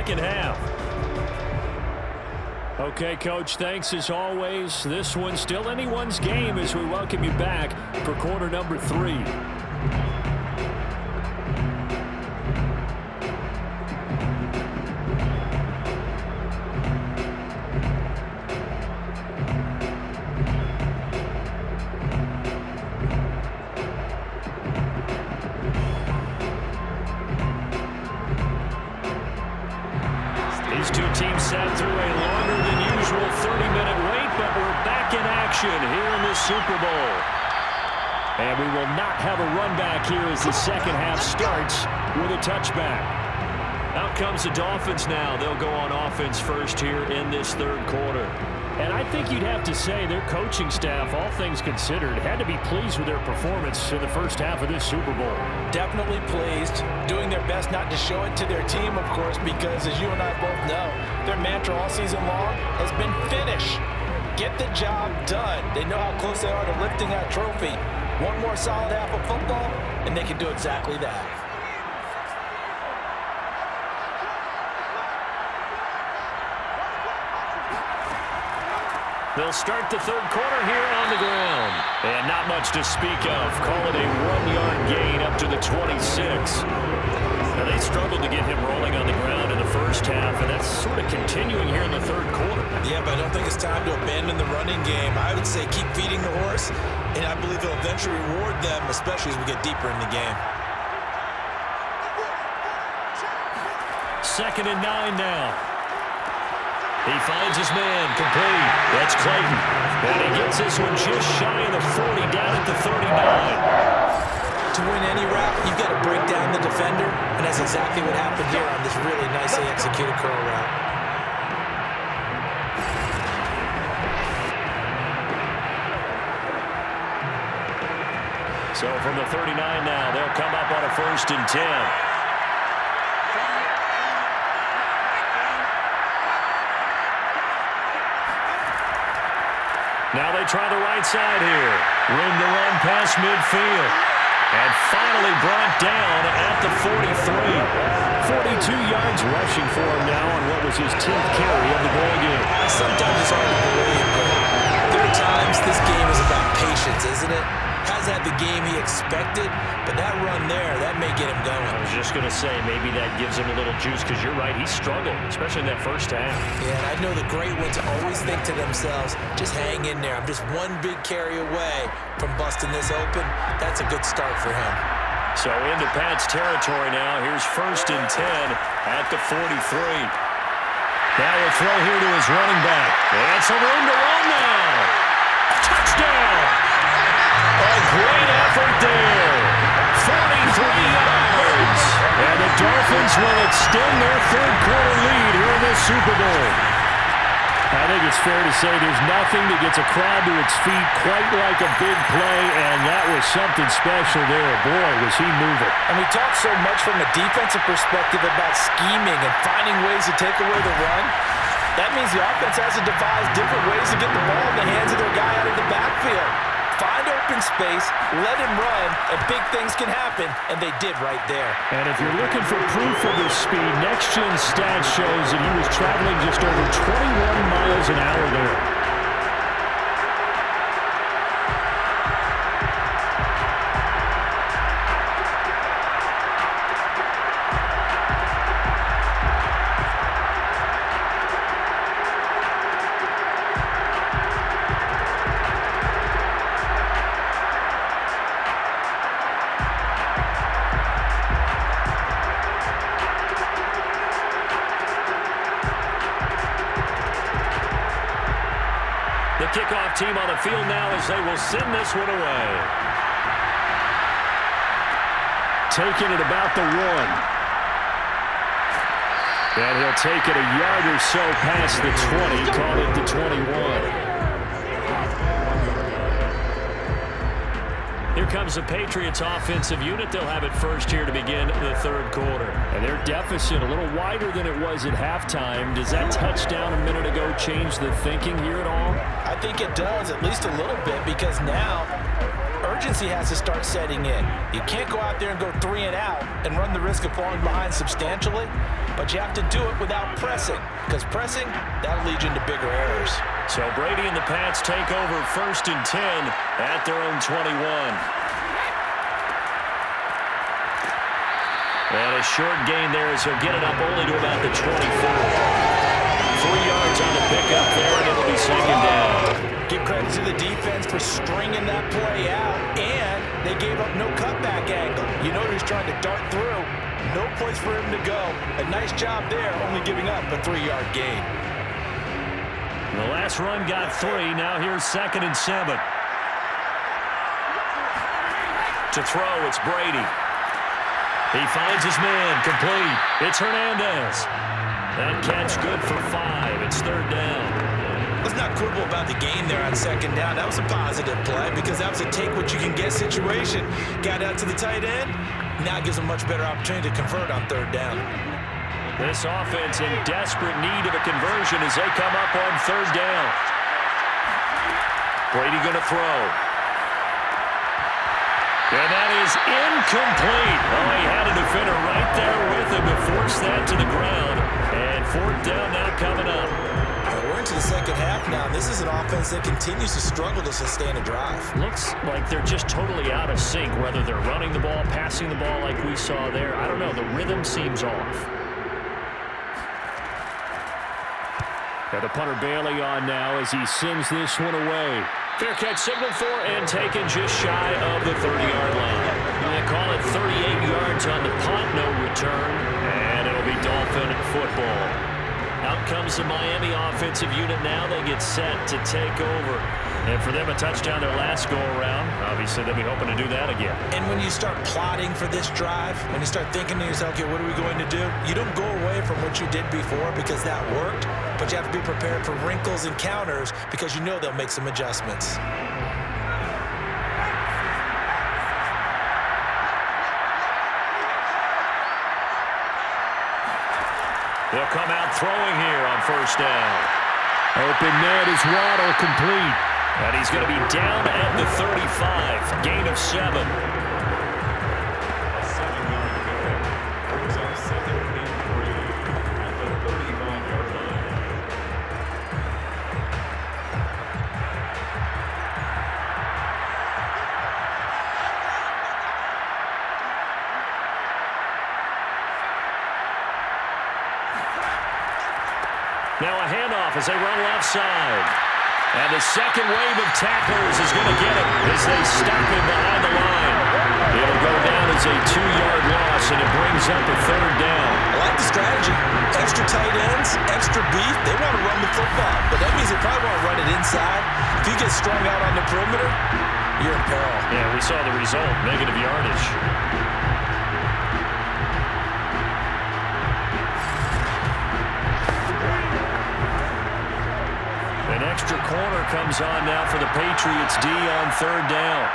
second half. Okay, Coach, thanks as always. This one's still anyone's game as we welcome you back for quarter number 3. These two teams sat through a longer than usual 30-minute wait, but we're back in action here in this Super Bowl. And we will not have a run back here as the second half starts with a touchback. Out comes the Dolphins now. They'll go on offense first here in this third quarter. And I think you'd have to say their coaching staff, all things considered, had to be pleased with their performance in the first half of this Super Bowl. Definitely pleased, doing their best not to show it to their team, of course, because as you and I both know, their mantra all season long has been finish. Get the job done. They know how close they are to lifting that trophy. One more solid half of football, and they can do exactly that. They'll start the third quarter here on the ground. And not much to speak of. Call it a 1-yard gain up to the 26. Now they struggled to get him rolling on the ground in the first half, and that's sort of continuing here in the third quarter. Yeah, but I don't think it's time to abandon the running game. I would say keep feeding the horse, and I believe it'll eventually reward them, especially as we get deeper in the game. 2nd and 9 now. He finds his man, complete. That's Clayton. And he gets this one just shy of the 40, down at the 39. To win any route, you've got to break down the defender, and that's exactly what happened here on this really nicely executed curl route. So from the 39 now, they'll come up on a 1st and 10. Now they try the right side here. Room to run past midfield. And finally brought down at the 43. 42 yards rushing for him now on what was his 10th carry of the ball game. Sometimes it's hard to believe, but there are times this game is about patience, isn't it? Hasn't had the game he expected, but that run there, that may get him going. I was just going to say, maybe that gives him a little juice, because you're right, he struggled, especially in that first half. Yeah, and I know the great ones always think to themselves, just hang in there. I'm just one big carry away from busting this open. That's a good start for him. So into Pat's territory now. Here's 1st and 10 at the 43. Now he'll throw here to his running back. And some room to run now. Touchdown! A great effort there. 43 yards. And the Dolphins will extend their third quarter lead here in this Super Bowl. I think it's fair to say there's nothing that gets a crowd to its feet quite like a big play, and that was something special there. Boy, was he moving. And we talk so much from a defensive perspective about scheming and finding ways to take away the run. That means the offense has to devise different ways to get the ball in the hands of their guy out of the backfield. Find open space, let him run, and big things can happen, and they did right there. And if you're looking for proof of his speed, Next Gen Stats shows that he was traveling just over 21 miles an hour there. The kickoff team on the field now as they will send this one away. Taking it about the 1. And he'll take it a yard or so past the 20, call it the 21. Here comes the Patriots offensive unit. They'll have it first here to begin the third quarter. And their deficit a little wider than it was at halftime. Does that touchdown a minute ago change the thinking here at all? I think it does, at least a little bit, because now urgency has to start setting in. You can't go out there and go 3 and out and run the risk of falling behind substantially, but you have to do it without pressing, because pressing, that'll lead you into bigger errors. So Brady and the Pats take over 1st and 10 at their own 21. And a short gain there as he'll get it up only to about the 24. 3 yards on the pickup there, and it'll be 2nd down. Give credit to the defense for stringing that play out, and they gave up no cutback angle. You know he's trying to dart through. No place for him to go. A nice job there, only giving up a 3-yard gain. The last run got 3. Now here's 2nd and 7. To throw, it's Brady. He finds his man, complete. It's Hernandez. That catch good for 5. It's 3rd down. Let's not quibble about the gain there on 2nd down. That was a positive play because that was a take-what-you-can-get situation. Got out to the tight end. Now it gives them a much better opportunity to convert on 3rd down. This offense in desperate need of a conversion as they come up on 3rd down. Brady going to throw. And that is incomplete. Oh, he had a defender right there with him to force that to the ground. And 4th down now coming up. We're into the 2nd half now. This is an offense that continues to struggle to sustain a drive. Looks like they're just totally out of sync, whether they're running the ball, passing the ball like we saw there. I don't know. The rhythm seems off. Got the punter Bailey on now as he sends this one away. Fair catch signaled for and taken just shy of the 30-yard line. They call it 38 yards on the punt, no return, and it'll be Dolphin football. Out comes the Miami offensive unit now. They get set to take over. And for them, a touchdown their last go-around. Obviously, they'll be hoping to do that again. And when you start plotting for this drive, when you start thinking to yourself, okay, what are we going to do? You don't go away from what you did before because that worked, but you have to be prepared for wrinkles and counters because you know they'll make some adjustments. They'll come out throwing here on 1st down. Open net is Waddle, complete. And he's going to be down at the 35. Gain of 7. Now a handoff as they run left side. And the second wave of tacklers is going to get him as they stop him behind the line. It'll go down as a 2-yard loss, and it brings up a 3rd down. I like the strategy. Extra tight ends, extra beef. They want to run the football, but that means they probably want to run it inside. If you get strung out on the perimeter, you're in peril. Yeah, we saw the result, negative yardage. An extra corner comes on now for the Patriots D on 3rd down.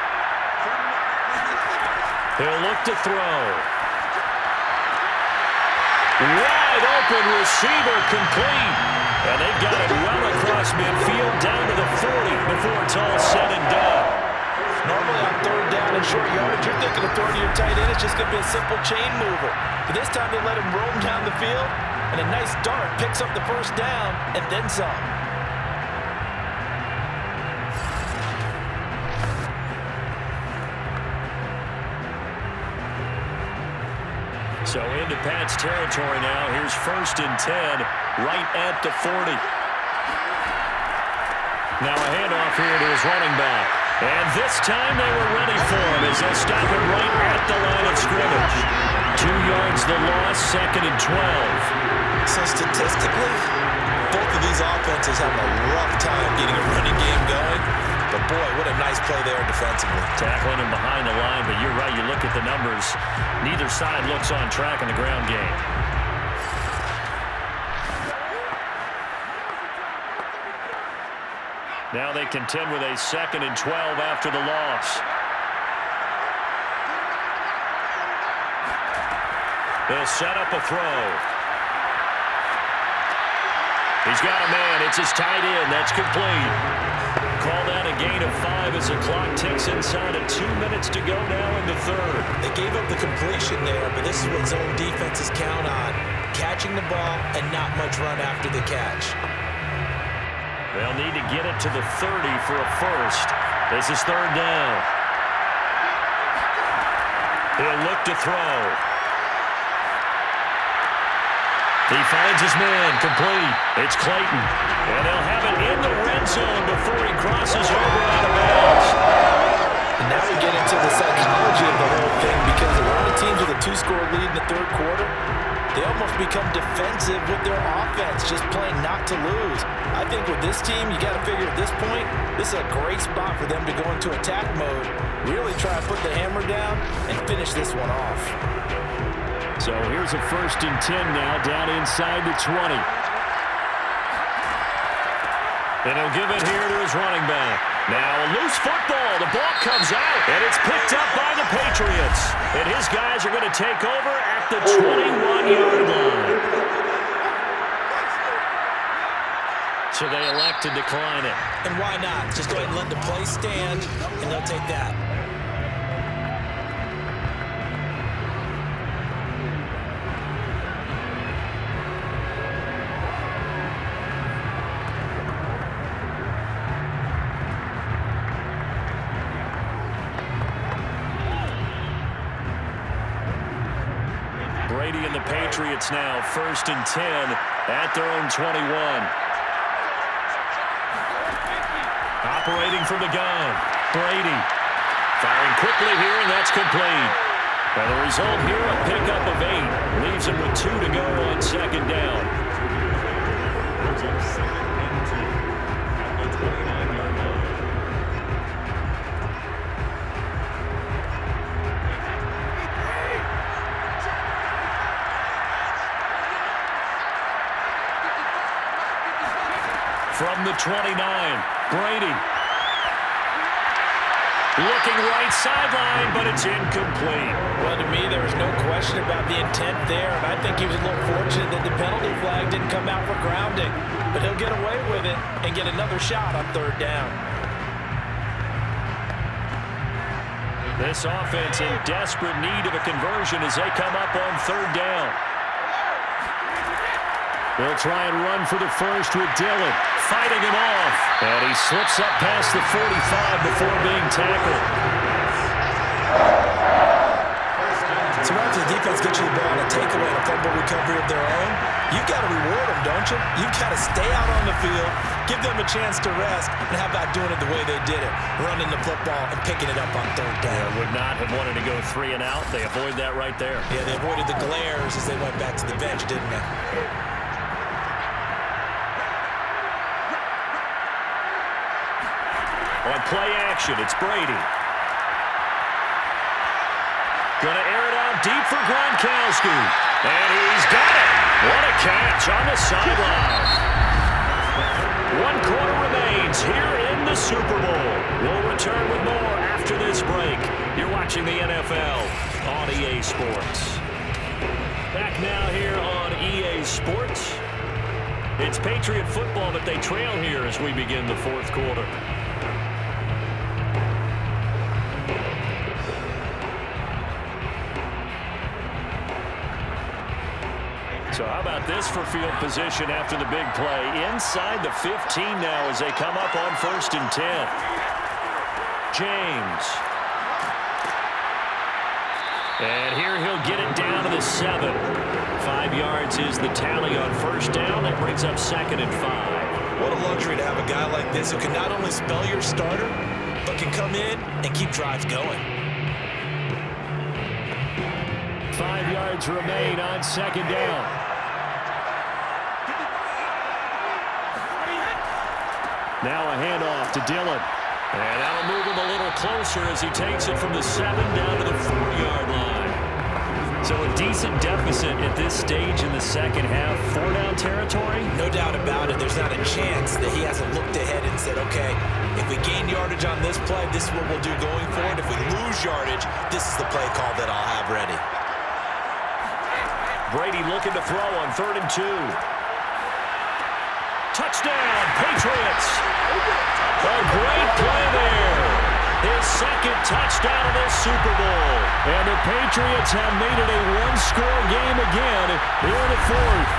He'll look to throw. Wide open receiver, complete. And they've got it well across midfield down to the 40 before it's all said and done. Normally on 3rd down and short yardage, you're thinking of throwing to your tight end. It's just going to be a simple chain mover. But this time they let him roam down the field, and a nice dart picks up the 1st down and then some. So into Pat's territory now. Here's 1st and 10, right at the 40. Now a handoff here to his running back. And this time they were ready for him as they'll stop him right at the line of scrimmage. 2 yards the loss, 2nd and 12. So statistically, both of these offenses have a rough time getting a running game going. But boy, what a nice play there defensively. Tackling him behind the line, but you're right, you look at the numbers. Neither side looks on track in the ground game. Now they contend with a 2nd and 12 after the loss. They'll set up a throw. He's got a man. It's his tight end. That's complete. call that a gain of 5 as the clock ticks inside of 2 minutes to go now in the third. They gave up the completion there, but this is what zone defenses count on. Catching the ball and not much run after the catch. They'll need to get it to the 30 for a first. This is third down. He'll look to throw. He finds his man, complete. It's Clayton. And they'll have it in the red zone before he crosses over out of bounds. And now we get into the psychology of the whole thing, because a lot of teams with a 2-score lead in the third quarter, they almost become defensive with their offense, just playing not to lose. I think with this team, you got to figure at this point, this is a great spot for them to go into attack mode, really try to put the hammer down and finish this one off. So here's a 1st and 10 now, down inside the 20. And he'll give it here to his running back. Now a loose football. The ball comes out, and it's picked up by the Patriots. And his guys are going to take over at the 21-yard line. So they elect to decline it. And why not? Just go ahead and let the play stand, and they'll take that. Brady and the Patriots now 1st and 10 at their own 21. Operating from the gun, Brady. Firing quickly here, and that's complete. And the result here, a pickup of 8. Leaves him with 2 to go on 2nd down. From the 29, Brady. Looking right sideline, but it's incomplete. Well, to me, there was no question about the intent there, and I think he was a little fortunate that the penalty flag didn't come out for grounding. But he'll get away with it and get another shot on 3rd down. This offense in desperate need of a conversion as they come up on 3rd down. They'll try and run for the first with Dillon, fighting him off. And he slips up past the 45 before being tackled. So after the defense gets you the ball on a takeaway and a fumble recovery of their own, you've got to reward them, don't you? You've got to stay out on the field, give them a chance to rest, and how about doing it the way they did it, running the football and picking it up on 3rd down. They would not have wanted to go 3 and out. They avoid that right there. Yeah, they avoided the glares as they went back to the bench, didn't they? On play action, it's Brady. Gonna air it out deep for Gronkowski. And he's got it. What a catch on the sideline. 1 quarter remains here in the Super Bowl. We'll return with more after this break. You're watching the NFL on EA Sports. Back now here on EA Sports. It's Patriot football, but they trail here as we begin the 4th quarter. So how about this for field position after the big play? Inside the 15 now as they come up on 1st and 10. James. And here he'll get it down to the 7. 5 yards is the tally on 1st down. That brings up 2nd and 5. What a luxury to have a guy like this who can not only spell your starter, but can come in and keep drives going. 5 yards remain on 2nd down. Now a handoff to Dillon. And that'll move him a little closer as he takes it from the 7 down to the 4-yard line. So a decent deficit at this stage in the second half. 4-down territory? No doubt about it. There's not a chance that he hasn't looked ahead and said, okay, if we gain yardage on this play, this is what we'll do going forward. If we lose yardage, this is the play call that I'll have ready. Brady looking to throw on 3rd and 2. Touchdown, Patriots. A great play there. His second touchdown of this Super Bowl. And the Patriots have made it a one-score game again here in the fourth.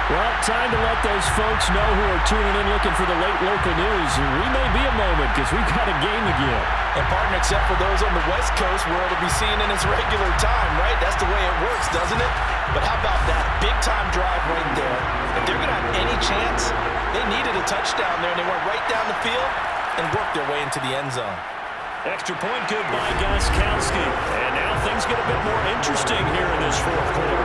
Well, time to let those folks know who are tuning in looking for the late local news. We may be a moment because we've got a game again. And partner, except for those on the West Coast where it'll be seen in its regular time, right? That's the way it works, doesn't it? But how about that big-time drive right there? If they're going to have any chance, they needed a touchdown there, and they went right down the field and worked their way into the end zone. Extra point good by Gostkowski. And now things get a bit more interesting here in this fourth quarter.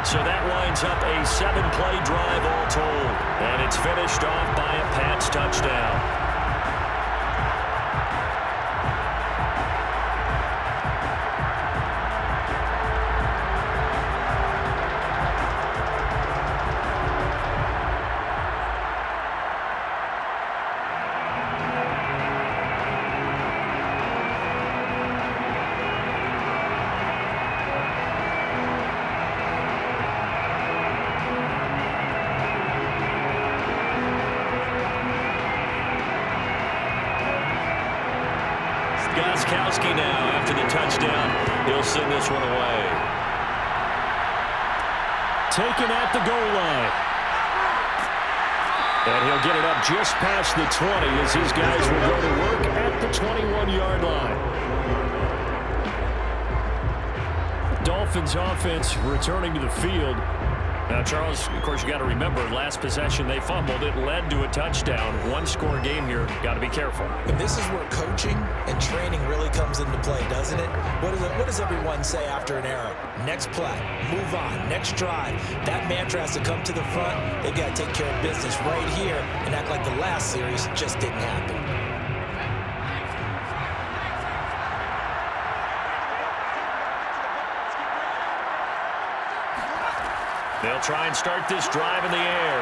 So that winds up a 7-play drive all told. And it's finished off by a Pats touchdown. Gostkowski now, after the touchdown, he'll send this one away. Taken at the goal line. And he'll get it up just past the 20 as his guys will go to work at the 21-yard line. Dolphins offense returning to the field. Now, Charles, of course, you got to remember, last possession they fumbled. It led to a touchdown. One-score game here. Got to be careful. And this is where coaching and training really comes into play, doesn't it? What does everyone say after an error? Next play, move on, next drive. That mantra has to come to the front. They've got to take care of business right here and act like the last series just didn't happen. They'll try and start this drive in the air.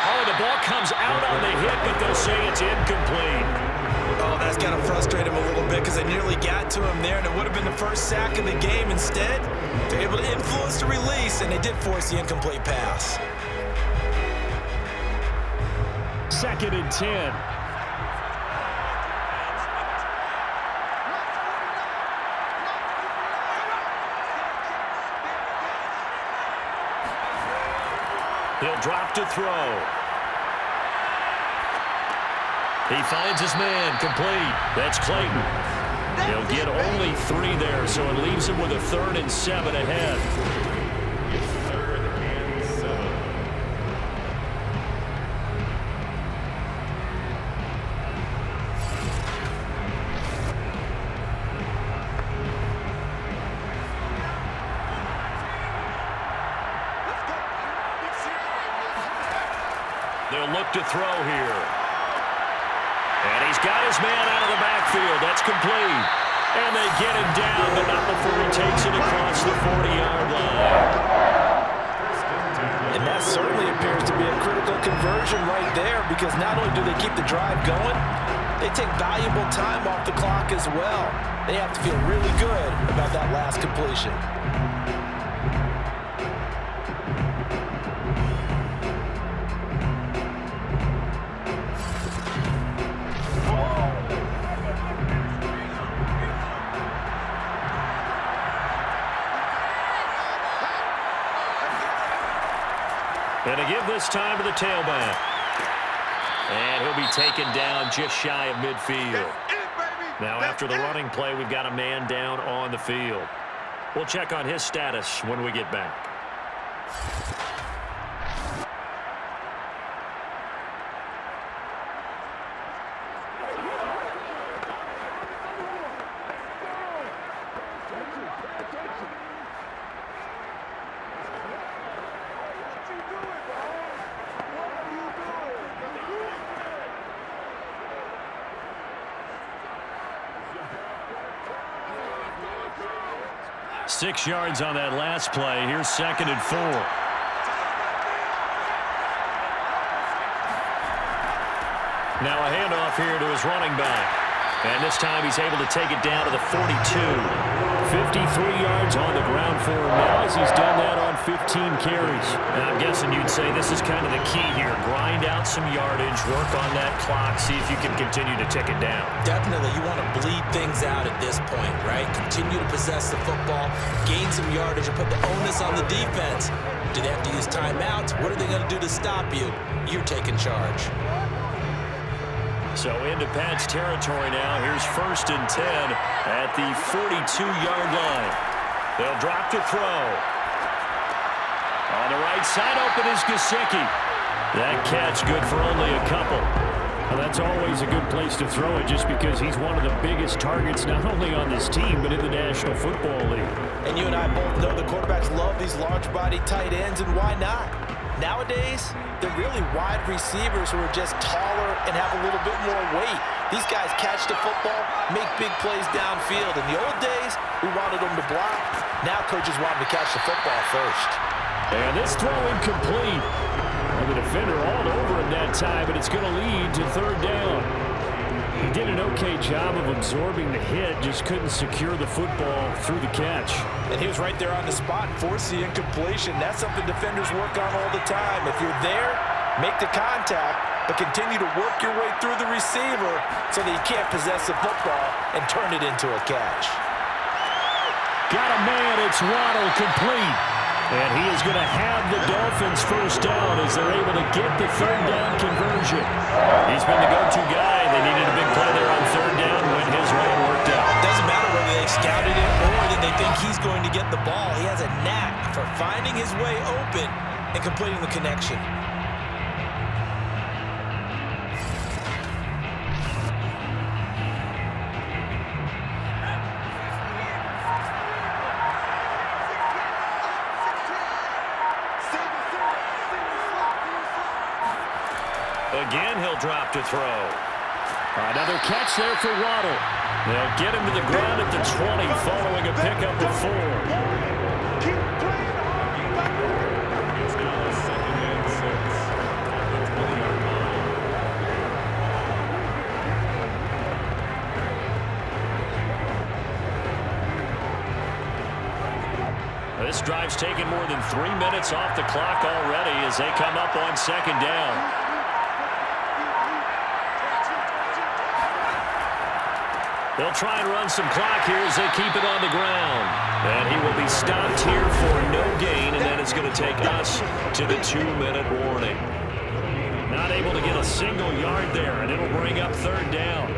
Oh, the ball comes out on the hit, but they'll say it's incomplete. Oh, that's got to frustrate him a little bit because they nearly got to him there, and it would have been the first sack of the game. Instead, they're able to influence the release, and they did force the incomplete pass. 2nd and 10. He'll drop to throw. He finds his man, complete. That's Clayton. He'll get only 3 there, so it leaves him with a 3rd and 7 ahead. They'll look to throw here. And he's got his man out of the backfield. That's complete. And they get him down, but not before he takes it across the 40-yard line. And that certainly appears to be a critical conversion right there because not only do they keep the drive going, they take valuable time off the clock as well. They have to feel really good about that last completion. And to give this time to the tailback. And he'll be taken down just shy of midfield. Now after the running play, we've got a man down on the field. We'll check on his status when we get back. Six yards on that last play. Here's 2nd and 4. Now a handoff here to his running back. And this time he's able to take it down to the 42. 53 yards on the ground for him now as he's done that on 15 carries. And I'm guessing you'd say this is kind of the key here. Grind out some yardage, work on that clock, see if you can continue to tick it down. Definitely. You want to bleed things out at this point, right? Continue to possess the football, gain some yardage, and put the onus on the defense. Do they have to use timeouts? What are they going to do to stop you? You're taking charge. So into Pat's territory now. Here's 1st and 10 at the 42-yard line. They'll drop to throw. On the right side, open is Gesicki. That catch good for only a couple. Well, that's always a good place to throw it just because he's one of the biggest targets not only on this team but in the National Football League. And you and I both know the quarterbacks love these large-body tight ends, and why not? Nowadays, they're really wide receivers who are just taller and have a little bit more weight. These guys catch the football, make big plays downfield. In the old days, we wanted them to block. Now coaches want them to catch the football first. And this throw incomplete. Well, the defender all over him that time, but it's going to lead to 3rd down. He did an okay job of absorbing the hit, just couldn't secure the football through the catch. And he was right there on the spot, force the incompletion. That's something defenders work on all the time. If you're there, make the contact, but continue to work your way through the receiver so that you can't possess the football and turn it into a catch. Got a man, it's Waddle, complete. And he is going to have the Dolphins 1st down as they're able to get the 3rd down conversion. He's been the go-to guy. They needed a big play there on 3rd down when his way worked out. Doesn't matter whether they scouted it or that they think he's going to get the ball. He has a knack for finding his way open and completing the connection. Again, he'll drop to throw. Another catch there for Waddle. They'll get him to the ground at the 20 following a pickup of 4. It's now 2nd and 6 at the 20-yard line. This drive's taken more than 3 minutes off the clock already as they come up on 2nd down. They'll try and run some clock here as they keep it on the ground. And he will be stopped here for no gain, and then it's going to take us to the 2-minute warning. Not able to get a single yard there, and it'll bring up 3rd down.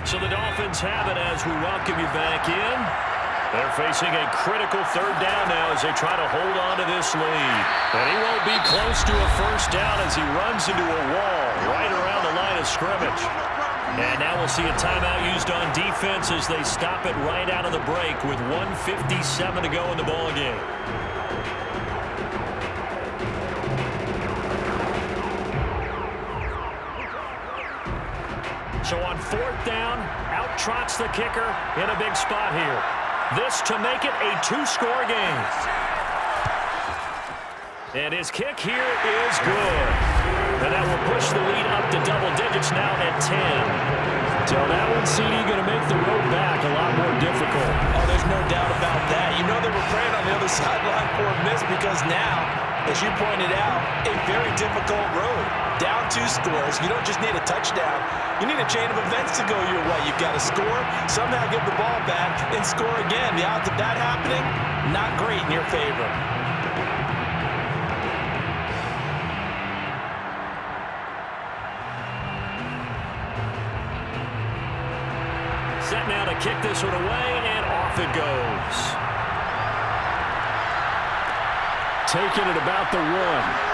So the Dolphins have it as we welcome you back in. They're facing a critical 3rd down now as they try to hold on to this lead. And he won't be close to a 1st down as he runs into a wall right around the line of scrimmage. And now we'll see a timeout used on defense as they stop it right out of the break with 1:57 to go in the ballgame. So on 4th down, out trots the kicker in a big spot here. This to make it a 2-score game. And his kick here is good. And that will push the lead up to double digits now at 10. So that one, CD, going to make the road back a lot more difficult. Oh, there's no doubt about that. You know they were praying on the other sideline for a miss because now, as you pointed out, a very difficult road. Down 2 scores. You don't just need a touchdown. You need a chain of events to go your way. You've got to score, somehow get the ball back, and score again. The odds of that happening, not great in your favor. Set now to kick this one away, and off it goes. Taking it about the 1.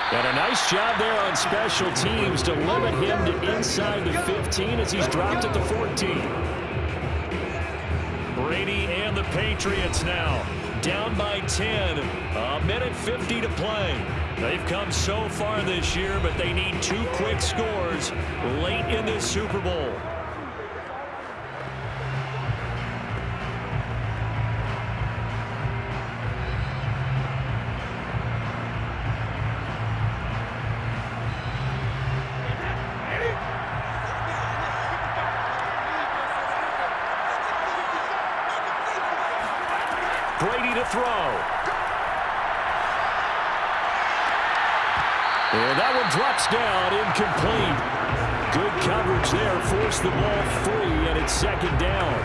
And a nice job there on special teams to limit him to inside the 15 as he's dropped at the 14. Brady and the Patriots now down by 10. 1:50 to play. They've come so far this year, but they need 2 quick scores late in this Super Bowl. throw. And that one drops down, incomplete. Good coverage there, forced the ball free, and it's second down.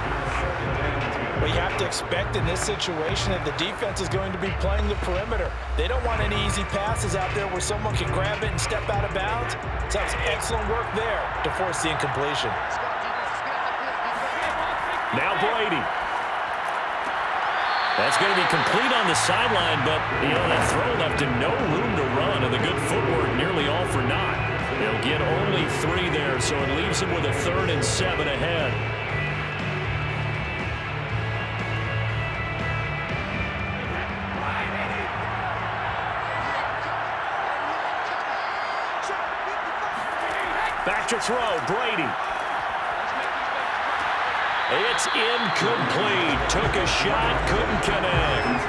Well, you have to expect in this situation that the defense is going to be playing the perimeter. They don't want any easy passes out there where someone can grab it and step out of bounds. So it's excellent work there to force the incompletion. Now Brady. That's going to be complete on the sideline, but, that throw left him no room to run, and the good footwork nearly all for naught. They'll get only 3 there, so it leaves him with a 3rd and 7 ahead. Back to throw, Brady. It's incomplete. Took a shot, couldn't connect.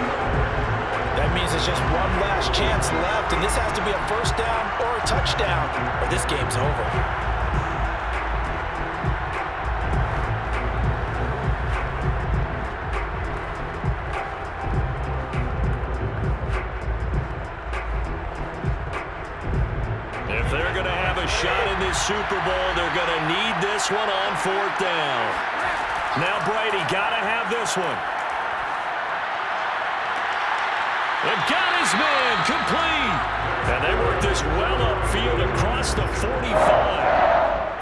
That means there's just one last chance left, and this has to be a first down or a touchdown, or this game's over. If they're going to have a shot in this Super Bowl, they're going to need this one on 4th down. Now Brady got to have this one. And got his man complete. And they work this well upfield across the 45.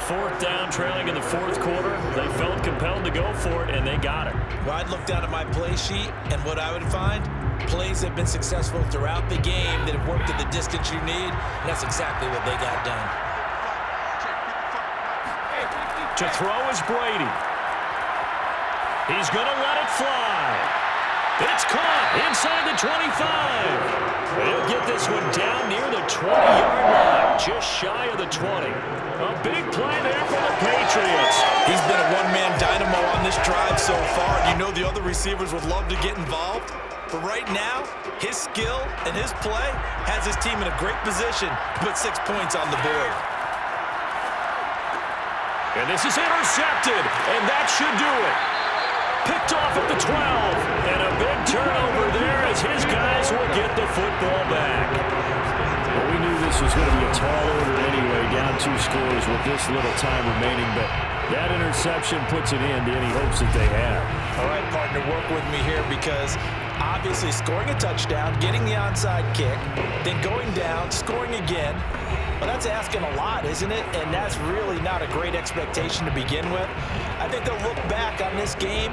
4th down, trailing in the 4th quarter. They felt compelled to go for it, and they got it. Well, I'd look down at my play sheet, and what I would find, plays have been successful throughout the game that have worked at the distance you need, and that's exactly what they got done. To throw is Brady. He's going to let it fly. It's caught inside the 25. He'll get this one down near the 20-yard line, just shy of the 20. A big play there for the Patriots. He's been a one-man dynamo on this drive so far. You know the other receivers would love to get involved. But right now, his skill and his play has his team in a great position to put 6 points on the board. And this is intercepted, and that should do it. Picked off at the 12, and a big turnover there as his guys will get the football back. Well, we knew this was going to be a tall order anyway, down 2 scores with this little time remaining, but that interception puts an end to any hopes that they have. All right, partner, work with me here because obviously scoring a touchdown, getting the onside kick, then going down, scoring again. Well, that's asking a lot, isn't it? And that's really not a great expectation to begin with. I think they'll look back on this game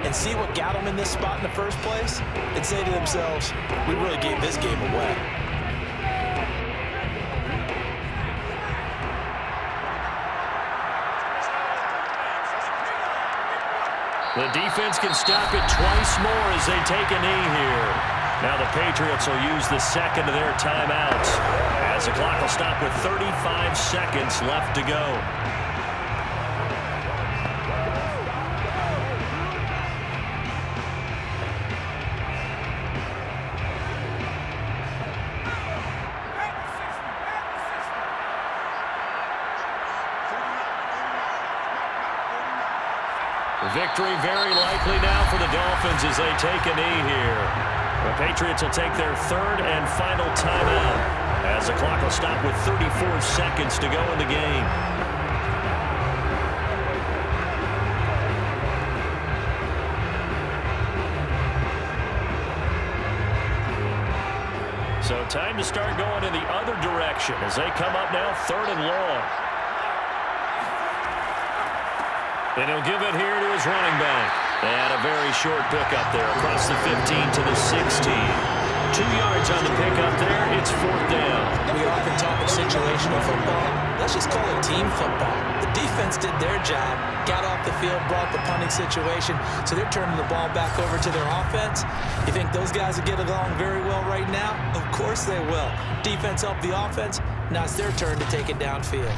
and see what got them in this spot in the first place and say to themselves, we really gave this game away. The defense can stop it twice more as they take a knee here. Now the Patriots will use the second of their timeouts as the clock will stop with 35 seconds left to go. Victory very likely now for the Dolphins as they take a knee here. The Patriots will take their 3rd and final timeout as the clock will stop with 34 seconds to go in the game. So time to start going in the other direction as they come up now 3rd and long. And he'll give it here to his running back. And a very short pickup there across the 15 to the 16. 2 yards on the pickup there. It's 4th down. We often talk of situational football. Let's just call it team football. The defense did their job, got off the field, brought the punting situation, so they're turning the ball back over to their offense. You think those guys will get along very well right now? Of course they will. Defense helped the offense. Now it's their turn to take it downfield.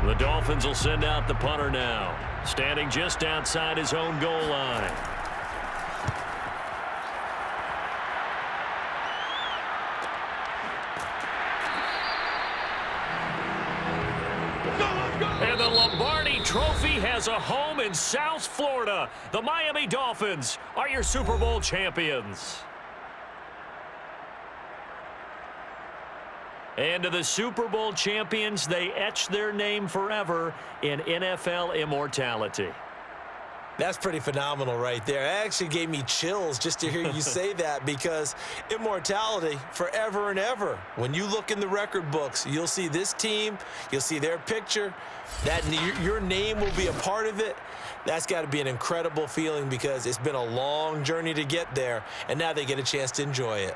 The Dolphins will send out the punter now, standing just outside his own goal line. And the Lombardi Trophy has a home home in South Florida. The Miami Dolphins are your Super Bowl champions. And to the Super Bowl champions, they etch their name forever in NFL immortality. That's pretty phenomenal right there. It actually gave me chills just to hear you say that, because immortality forever and ever. When you look in the record books, you'll see this team, you'll see their picture, that your name will be a part of it. That's got to be an incredible feeling, because it's been a long journey to get there, and now they get a chance to enjoy it.